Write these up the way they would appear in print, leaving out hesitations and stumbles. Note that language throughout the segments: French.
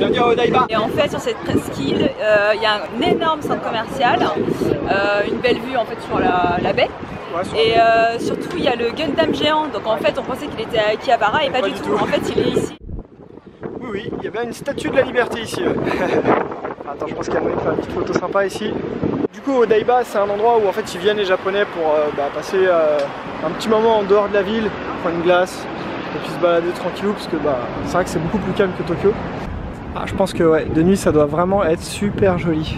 bienvenue à Odaiba. Et en fait sur cette presqu'île, il y a un énorme centre commercial, une belle vue en fait sur la baie. Ouais, et surtout il y a le Gundam géant, donc en fait on pensait qu'il était à Akihabara et pas du tout. En fait il est ici. Oui, il y a bien une statue de la liberté ici. Attends, je pense qu'il y a moyen de faire une petite photo sympa ici. Du coup, Odaiba, c'est un endroit où en fait ils viennent les Japonais pour passer un petit moment en dehors de la ville, prendre une glace et puis se balader tranquillou, parce que c'est vrai que c'est beaucoup plus calme que Tokyo. Ah, je pense que ouais, de nuit ça doit vraiment être super joli.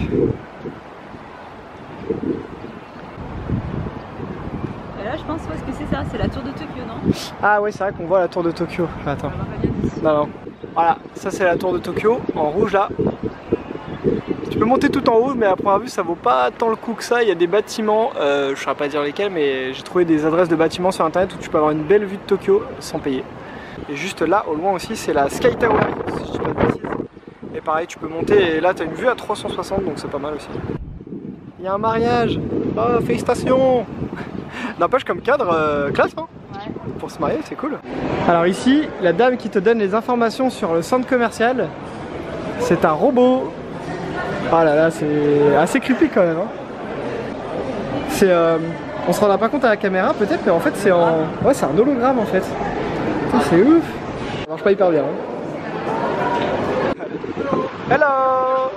Et là je pense ce que c'est ça, c'est la tour de Tokyo, non? Ah ouais, c'est vrai qu'on voit la tour de Tokyo. Attends. Non. Voilà, ça c'est la tour de Tokyo, en rouge là. Tu peux monter tout en haut, mais à première vue ça vaut pas tant le coup que ça. Il y a des bâtiments, je ne saurais pas dire lesquels, mais j'ai trouvé des adresses de bâtiments sur internet où tu peux avoir une belle vue de Tokyo sans payer. Et juste là, au loin aussi, c'est la Sky Tower, si je dis pas de bêtises. Et pareil, tu peux monter et là tu as une vue à 360, donc c'est pas mal aussi. Il y a un mariage. Oh, félicitations. N'empêche comme cadre, classe hein. Ouais. Pour se marier, c'est cool. Alors ici, la dame qui te donne les informations sur le centre commercial, c'est un robot. Ah là là, c'est assez creepy quand même. Hein. C'est, on se rendra pas compte à la caméra peut-être, mais en fait c'est en, ouais, c'est un hologramme en fait. C'est ouf. Ça marche pas hyper bien. Hein. Hello.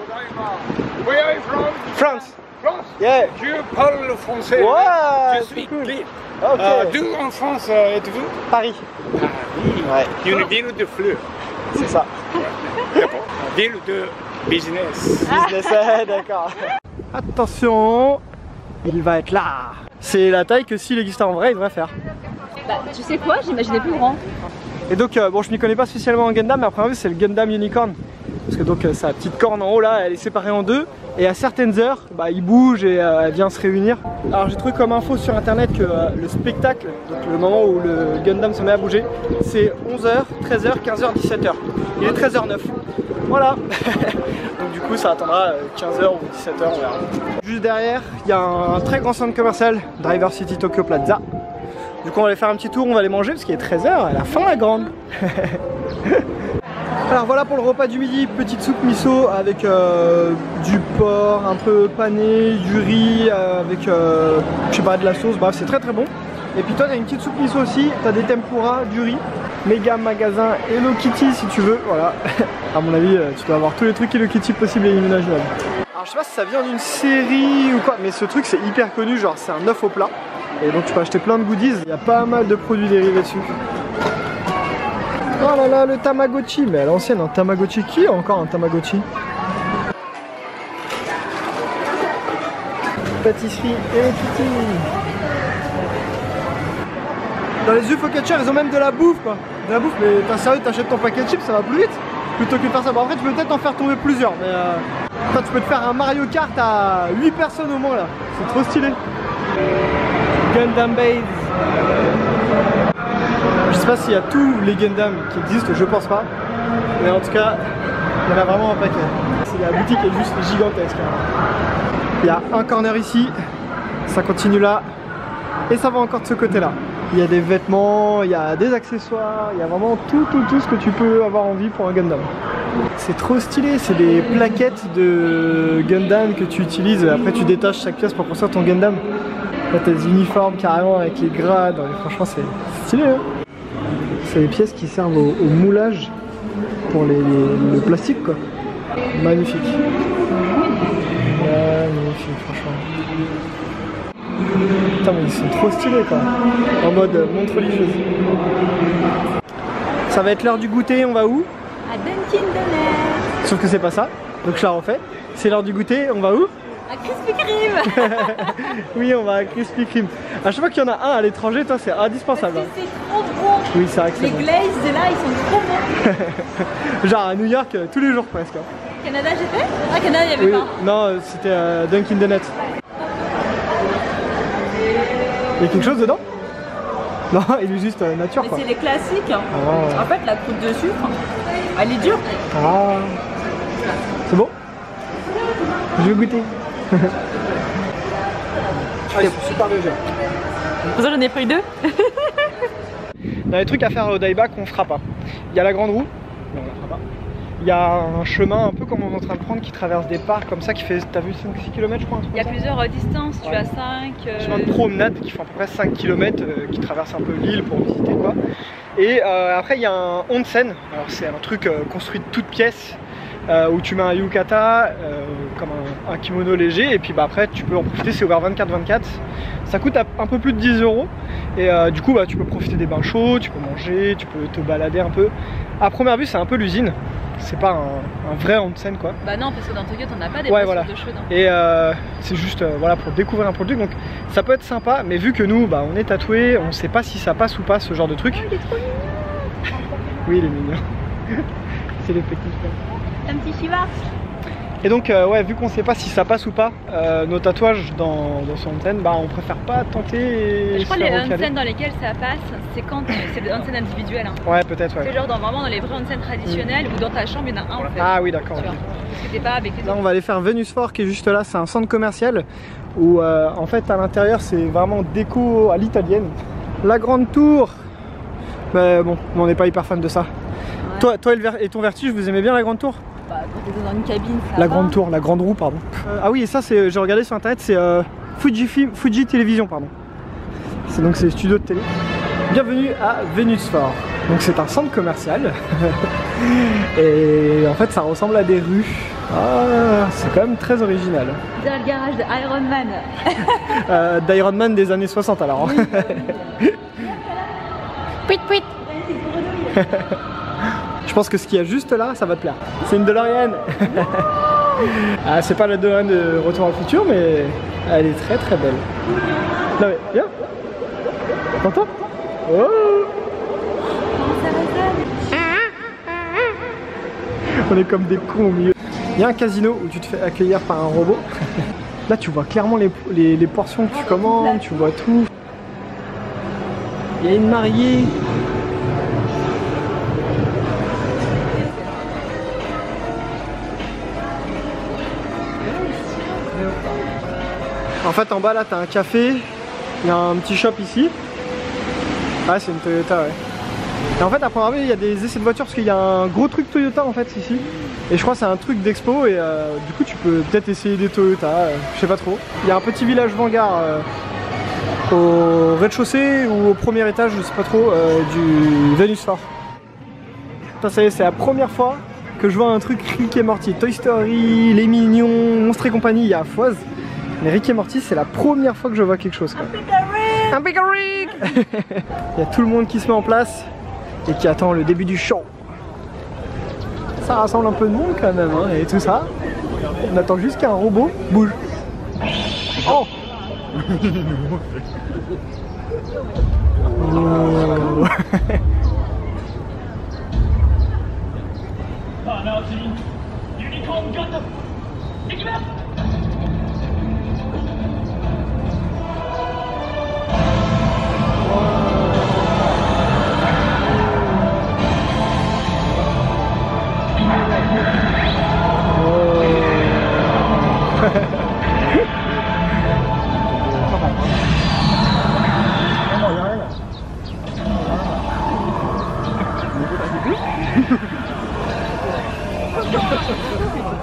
Where are you from? France. France? Yeah. Je parle le français. Ouais, je suis cool. Okay. D'où en France êtes-vous? Paris. Paris. Ouais. Une ville de fleurs. C'est ça. Ville de business. Business, d'accord. Attention, il va être là. C'est la taille que s'il existait en vrai, il devrait faire. Bah, tu sais quoi, j'imaginais plus grand. Et donc, bon, je m'y connais pas spécialement en Gundam, mais après, c'est le Gundam Unicorn. Parce que donc, sa petite corne en haut là, elle est séparée en deux. Et à certaines heures, il bouge et elle vient se réunir. Alors, j'ai trouvé comme info sur internet que le spectacle, donc le moment où le Gundam se met à bouger, c'est 11h, 13h, 15h, 17h. Il est 13h09. Voilà. Donc du coup ça attendra 15h ou 17h, on verra. Juste derrière, il y a un très grand centre commercial, Driver City Tokyo Plaza. Du coup on va aller faire un petit tour, on va aller manger parce qu'il est 13h, elle a faim la grande. Alors voilà pour le repas du midi, petite soupe miso avec du porc un peu pané, du riz avec je sais pas, de la sauce, bref c'est très très bon. Et puis toi t'as une petite soupe miso aussi, t'as des tempura, du riz, méga magasin Hello Kitty si tu veux, voilà. À mon avis tu dois avoir tous les trucs Hello Kitty possibles et imaginables. Alors je sais pas si ça vient d'une série ou quoi, mais ce truc c'est hyper connu, genre c'est un œuf au plat. Et donc tu peux acheter plein de goodies, il y a pas mal de produits dérivés dessus. Oh là là, le Tamagotchi, mais à l'ancienne un Tamagotchi, qui a encore un Tamagotchi? Pâtisserie Hello Kitty. Dans les UFO Catcher, ils ont même de la bouffe quoi. De la bouffe, mais t'es sérieux, t'achètes ton paquet de chips, ça va plus vite. Plutôt que de faire ça. Bon, après, tu peux peut-être en faire tomber plusieurs, mais toi, tu peux te faire un Mario Kart à 8 personnes au moins là. C'est trop stylé. Gundam Base. Je sais pas s'il y a tous les Gundam qui existent, je pense pas. Mais en tout cas, il y en a vraiment un paquet. La boutique est juste gigantesque. Il y a un corner ici, ça continue là, et ça va encore de ce côté-là. Il y a des vêtements, il y a des accessoires, il y a vraiment tout ce que tu peux avoir envie pour un Gundam. C'est trop stylé, c'est des plaquettes de Gundam que tu utilises, après tu détaches chaque pièce pour construire ton Gundam. Là t'as des uniformes carrément avec les grades, et franchement c'est stylé hein. C'est des pièces qui servent au moulage pour le plastique quoi. Magnifique. Magnifique franchement. Putain mais ils sont trop stylés quoi. En mode montre religieuse. Ça va être l'heure du goûter, on va où? À Dunkin' Donuts. Sauf que c'est pas ça, donc je la refais. C'est l'heure du goûter, on va où? À Krispy Kreme. Oui, on va à Krispy Kreme. À chaque fois qu'il y en a un à l'étranger, toi c'est indispensable. Parce que c'est trop bon. Oui, c'est vrai que c'est les bon. glazes de là, ils sont trop bons. Genre à New York, tous les jours presque. Canada, j'ai fait? Ah, Canada, il y avait pas. Non, c'était Dunkin' Donuts. Il y a quelque chose dedans? Non, il est juste nature. Mais quoi. c'est les classiques. Oh. En fait, la croûte de sucre, elle est dure. Ah. C'est bon? Je vais goûter. Ah, ils sont super légers. Pour ça, j'en ai pris deux. Dans les trucs à faire au Odaiba qu'on fera pas. Il y a la grande roue, mais on la fera pas. Il y a un chemin un peu comme on est en train de prendre qui traverse des parcs comme ça qui fait, t'as vu 5-6 km je crois. Il y a plusieurs distances, tu as 5... chemin de promenade qui fait à peu près 5 km qui traverse un peu l'île pour visiter quoi. Et après il y a un onsen, alors c'est un truc construit de toutes pièces où tu mets un yukata comme un kimono léger et puis bah, après tu peux en profiter, c'est ouvert 24/24. Ça coûte un peu plus de 10 € et du coup bah, tu peux profiter des bains chauds, tu peux manger, tu peux te balader un peu. À première vue c'est un peu l'usine. C'est pas un vrai onsen quoi. Bah non parce que dans Tokyo t'en as pas des voilà. de chaude. Et c'est juste voilà pour découvrir un produit donc ça peut être sympa mais vu que nous bah, on est tatoués, on sait pas si ça passe ou pas ce genre de truc. Oh, il est trop mignon. Oui il est mignon. C'est les petits Un petit chiva. Et donc ouais vu qu'on sait pas si ça passe ou pas nos tatouages dans ce onsen, bah on préfère pas tenter. Je crois les onsen dans lesquels ça passe, c'est quand c'est des onsen individuels. Hein. Ouais peut-être ouais. C'est genre vraiment dans les vrais onsen traditionnels ou dans ta chambre il y en a un en fait. Ah oui d'accord. Okay. Parce que t'es pas avec les là on va aller faire Venus Fort qui est juste là, c'est un centre commercial où en fait à l'intérieur c'est vraiment déco à l'italienne. La grande tour, mais bon on n'est pas hyper fan de ça. Ouais. Toi et ton vertige, vous aimez bien la grande tour? Bah, quand t'es dans une cabine, ça la va. grande tour, la grande roue, pardon. Ah oui, et ça, j'ai regardé sur internet, c'est Fuji Télévision, pardon. C'est donc c'est les studios de télé. Bienvenue à Venus Fort. Donc c'est un centre commercial. Et en fait, ça ressemble à des rues. Ah, c'est quand même très original. Dans le garage d'Iron Man. D'Iron Man des années 60 alors. Puit puit. Je pense que ce qu'il y a juste là, ça va te plaire. C'est une DeLorean. Ah, c'est pas la DeLorean de Retour à le futur, mais elle est très très belle. Non mais, viens. T'entends? Oh. On est comme des cons au milieu. Il y a un casino où tu te fais accueillir par un robot. Là, tu vois clairement les portions que tu commandes, tu vois tout. Il y a une mariée. En fait en bas là t'as un café, il y a un petit shop ici. Ah c'est une Toyota ouais. Et en fait à première vue il y a des essais de voitures parce qu'il y a un gros truc Toyota en fait ici. Et je crois que c'est un truc d'expo et du coup tu peux peut-être essayer des Toyota, je sais pas trop. Il y a un petit village Vanguard au rez-de-chaussée ou au premier étage, je sais pas trop, du Venus Fort. Ça y est, c'est la première fois que je vois un truc Rick et Morty. Toy Story, Les Mignons, Monstres et compagnie, il y a Foise. Mais Rick et Morty, c'est la première fois que je vois quelque chose quoi. Un Big Rick. Il y a tout le monde qui se met en place et qui attend le début du show. Ça rassemble un peu de monde quand même hein, et tout ça. On attend juste qu'un robot bouge. Oh. Oh.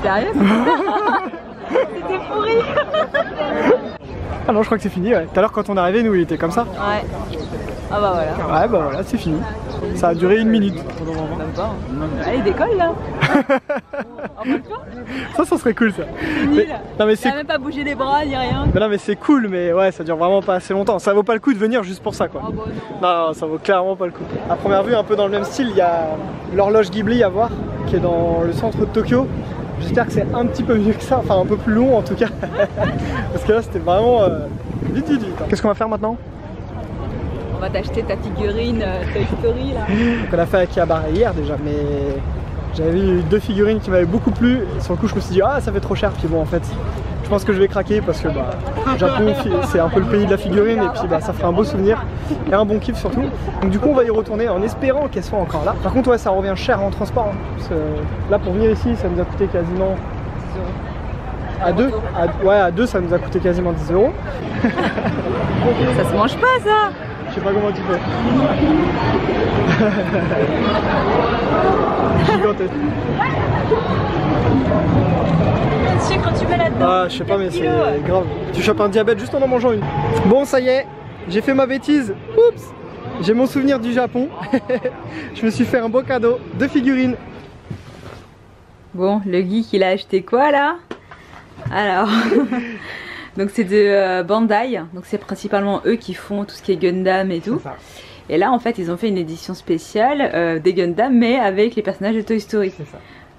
Sérieux? C'était pourri. Ah non je crois que c'est fini ouais. Tout à l'heure quand on est arrivé nous il était comme ça. Ouais. Ah bah voilà. Ouais bah voilà c'est fini. Ça a duré 1 minute. Même pas. Allez décolle là. Ça serait cool ça. Mais, non mais c'est. même pas bougé les bras ni rien. Mais non mais c'est cool mais ouais ça dure vraiment pas assez longtemps. Ça vaut pas le coup de venir juste pour ça quoi. Oh, bah, non ça vaut clairement pas le coup. À première vue un peu dans le même style il y a l'horloge Ghibli à voir qui est dans le centre de Tokyo. J'espère que c'est un petit peu mieux que ça, enfin un peu plus long en tout cas. Parce que là c'était vraiment vite. Qu'est-ce qu'on va faire maintenant? On va t'acheter ta figurine Toy Story là. Donc on a fait Akihabara hier déjà mais j'avais vu 2 figurines qui m'avaient beaucoup plu. Et sur le coup je me suis dit ah ça fait trop cher puis bon en fait je pense que je vais craquer parce que bah Japon c'est un peu le pays de la figurine et puis bah ça ferait un beau souvenir et un bon kiff surtout. Donc du coup on va y retourner en espérant qu'elles soient encore là. Par contre ouais ça revient cher en transport hein, parce que là pour venir ici ça nous a coûté quasiment à deux ça nous a coûté quasiment 10 €. Ça se mange pas ça. Je sais pas comment tu fais. Gigantesque. Le sucre, tu mets là-dedans. Ah, je sais pas, mais c'est grave. Tu chopes un diabète juste en mangeant une. Bon, ça y est, j'ai fait ma bêtise. Oups! J'ai mon souvenir du Japon. Je me suis fait un beau cadeau, 2 figurines. Bon, le geek il a acheté quoi là? Alors, donc c'est de Bandai, donc c'est principalement eux qui font tout ce qui est Gundam et tout. Et là en fait ils ont fait une édition spéciale des Gundam mais avec les personnages de Toy Story. C'est ça.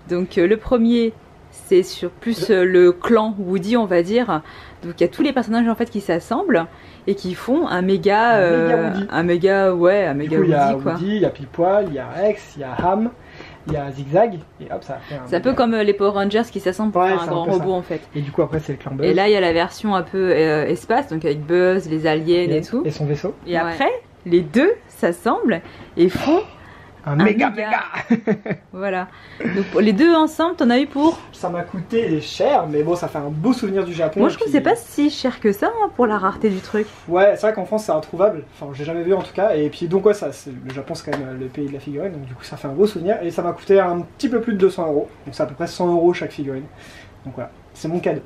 Donc le premier c'est sur plus le clan Woody on va dire. Donc il y a tous les personnages en fait qui s'assemblent et qui font un méga Woody. Un méga Woody Il y a quoi. Woody, il y a Pile-Poil, il y a Rex, il y a Ham. Il y a Zigzag et hop ça fait un... C'est un peu comme les Power Rangers qui s'assemblent pour faire un grand robot en fait. Et du coup après c'est le clan Buzz. Et là il y a la version un peu espace, donc avec Buzz, les aliens et tout. Et son vaisseau. Et après les deux s'assemblent et font un méga. Voilà. Donc les deux ensemble t'en as eu pour... Ça m'a coûté cher mais bon ça fait un beau souvenir du Japon. Moi je trouve que c'est pas si cher que ça hein, pour la rareté du truc. Ouais c'est vrai qu'en France c'est introuvable, enfin j'ai jamais vu en tout cas. Et puis donc ouais ça, le Japon c'est quand même le pays de la figurine. Donc du coup ça fait un beau souvenir. Et ça m'a coûté un petit peu plus de 200 €. Donc c'est à peu près 100 € chaque figurine. Donc voilà, c'est mon cadeau.